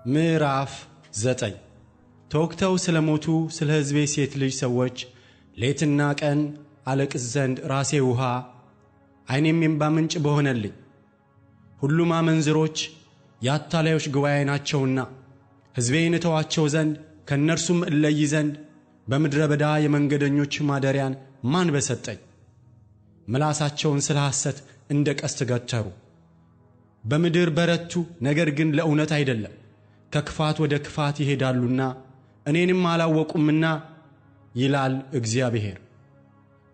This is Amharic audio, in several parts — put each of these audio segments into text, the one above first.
ምዕራፍ 9 ተወግተው ስለሞቱ ስለ ሕዝቤ ሴት ልጅ ሰዎች ሌትና ቀን አለቅስ ዘንድ ራሴ ውሃ ዓይኔም የእንባ ምንጭ በሆነልኝ። ሁሉም አመንዝሮች የአታላዮች ጉባኤ ናቸውና ሕዝቤን እተዋቸው ዘንድ ከእነርሱም እለይ ዘንድ በምድረ በዳ የመንገደኞች ማደሪያን ማን በሰጠኝ? ምላሳቸውን ስለ ሐሰት እንደ ቀስት ገተሩ። በምድር በረቱ፣ ነገር ግን ለእውነት አይደለም። ከክፋት ወደ ክፋት ይሄዳሉና እኔንም አላወቁምና ይላል እግዚአብሔር።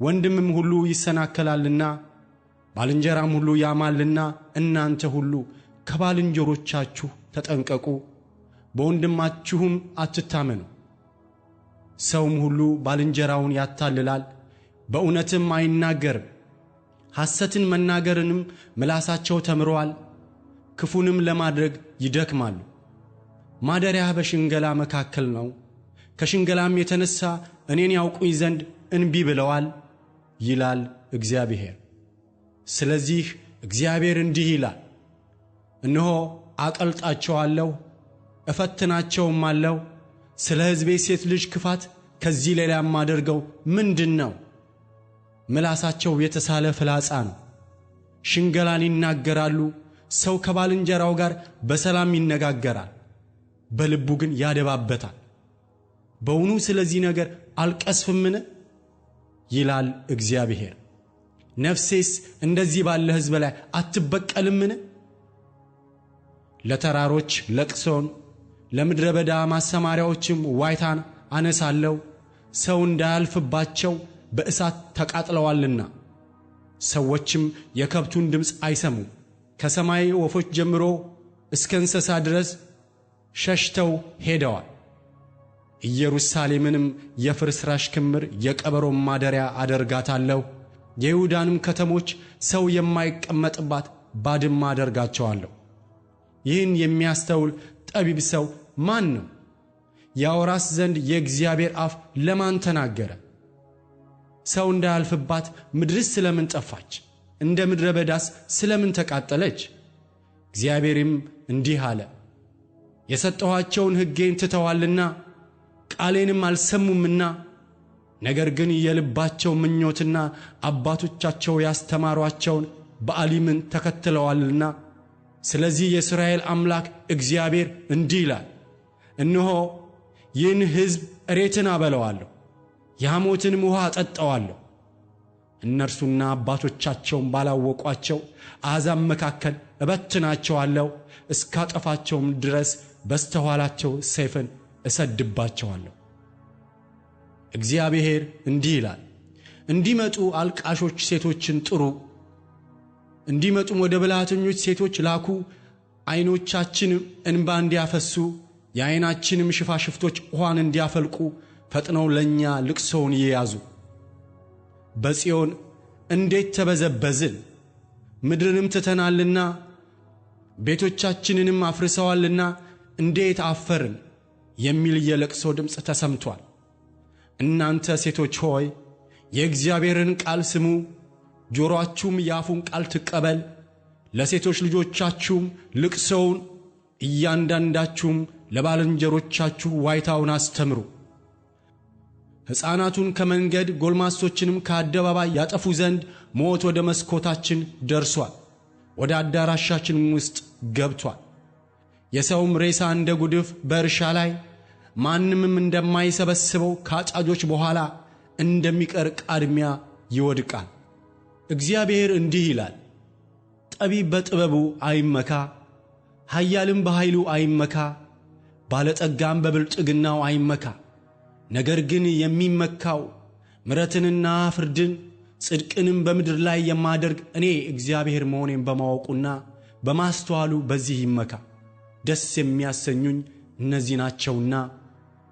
ወንድምም ሁሉ ይሰናከላልና ባልንጀራም ሁሉ ያማልና እናንተ ሁሉ ከባልንጀሮቻችሁ ተጠንቀቁ፣ በወንድማችሁም አትታመኑ። ሰውም ሁሉ ባልንጀራውን ያታልላል፣ በእውነትም አይናገርም። ሐሰትን መናገርንም ምላሳቸው ተምረዋል፣ ክፉንም ለማድረግ ይደክማሉ። ማደሪያህ በሽንገላ መካከል ነው፣ ከሽንገላም የተነሣ እኔን ያውቁኝ ዘንድ እንቢ ብለዋል ይላል እግዚአብሔር። ስለዚህ እግዚአብሔር እንዲህ ይላል፣ እነሆ አቀልጣቸዋለሁ፣ እፈትናቸውም አለው። ስለ ሕዝቤ ሴት ልጅ ክፋት ከዚህ ሌላ የማደርገው ምንድን ነው? ምላሳቸው የተሳለ ፍላጻ ነው፣ ሽንገላን ይናገራሉ። ሰው ከባልንጀራው ጋር በሰላም ይነጋገራል፣ በልቡ ግን ያደባበታል። በውኑ ስለዚህ ነገር አልቀስፍምን? ይላል እግዚአብሔር። ነፍሴስ እንደዚህ ባለ ሕዝብ ላይ አትበቀልምን? ለተራሮች ለቅሶን፣ ለምድረ በዳ ማሰማሪያዎችም ዋይታን አነሳለሁ። ሰው እንዳያልፍባቸው በእሳት ተቃጥለዋልና፣ ሰዎችም የከብቱን ድምፅ አይሰሙም። ከሰማይ ወፎች ጀምሮ እስከ እንስሳ ድረስ ሸሽተው ሄደዋል። ኢየሩሳሌምንም የፍርስራሽ ክምር የቀበሮም ማደሪያ አደርጋታለሁ። የይሁዳንም ከተሞች ሰው የማይቀመጥባት ባድማ አደርጋቸዋለሁ። ይህን የሚያስተውል ጠቢብ ሰው ማን ነው? ያወራስ ዘንድ የእግዚአብሔር አፍ ለማን ተናገረ? ሰው እንዳያልፍባት ምድርስ ስለምን ጠፋች? እንደ ምድረ በዳስ ስለምን ተቃጠለች? እግዚአብሔርም እንዲህ አለ፣ የሰጠኋቸውን ሕጌን ትተዋልና ቃሌንም አልሰሙምና፣ ነገር ግን የልባቸው ምኞትና አባቶቻቸው ያስተማሯቸውን በአሊምን ተከትለዋልና። ስለዚህ የእስራኤል አምላክ እግዚአብሔር እንዲህ ይላል፣ እነሆ ይህን ሕዝብ እሬትን አበለዋለሁ፣ የሐሞትንም ውሃ አጠጣዋለሁ። እነርሱና አባቶቻቸውን ባላወቋቸው አሕዛብ መካከል እበትናቸዋለሁ፣ እስካጠፋቸውም ድረስ በስተኋላቸው ሰይፍን እሰድባቸዋለሁ። እግዚአብሔር እንዲህ ይላል፣ እንዲመጡ አልቃሾች ሴቶችን ጥሩ፣ እንዲመጡም ወደ ብልሃተኞች ሴቶች ላኩ። ዓይኖቻችን እንባ እንዲያፈሱ የዓይናችንም ሽፋሽፍቶች ውሃን እንዲያፈልቁ ፈጥነው ለእኛ ልቅሶውን ይያዙ። በጽዮን እንዴት ተበዘበዝን! ምድርንም ትተናልና ቤቶቻችንንም አፍርሰዋልና እንዴት አፈርን! የሚል የለቅሶ ድምፅ ተሰምቷል። እናንተ ሴቶች ሆይ የእግዚአብሔርን ቃል ስሙ፣ ጆሮአችሁም የአፉን ቃል ትቀበል። ለሴቶች ልጆቻችሁም ልቅሶውን፣ እያንዳንዳችሁም ለባልንጀሮቻችሁ ዋይታውን አስተምሩ። ሕፃናቱን ከመንገድ ጎልማሶችንም ከአደባባይ ያጠፉ ዘንድ ሞት ወደ መስኮታችን ደርሷል፣ ወደ አዳራሻችንም ውስጥ ገብቷል። የሰውም ሬሳ እንደ ጉድፍ በእርሻ ላይ ማንምም እንደማይሰበስበው ከአጫጆች በኋላ እንደሚቀር ቃድሚያ ይወድቃል። እግዚአብሔር እንዲህ ይላል፣ ጠቢብ በጥበቡ አይመካ፣ ኃያልም በኃይሉ አይመካ፣ ባለጠጋም በብልጥግናው አይመካ። ነገር ግን የሚመካው ምሕረትንና ፍርድን ጽድቅንም በምድር ላይ የማደርግ እኔ እግዚአብሔር መሆኔን በማወቁና በማስተዋሉ በዚህ ይመካ። ደስ የሚያሰኙኝ እነዚህ ናቸውና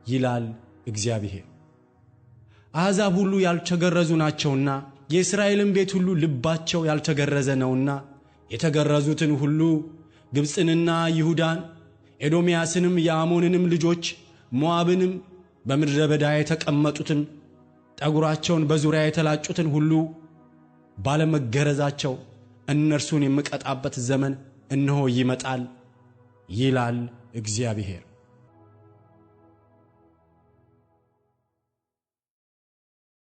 ይላል እግዚአብሔር። አሕዛብ ሁሉ ያልተገረዙ ናቸውና የእስራኤልም ቤት ሁሉ ልባቸው ያልተገረዘ ነውና የተገረዙትን ሁሉ ግብፅንና ይሁዳን፣ ኤዶምያስንም፣ የአሞንንም ልጆች፣ ሞዓብንም፣ በምድረ በዳ የተቀመጡትን ጠጉራቸውን በዙሪያ የተላጩትን ሁሉ ባለመገረዛቸው እነርሱን የምቀጣበት ዘመን እነሆ ይመጣል ይላል እግዚአብሔር።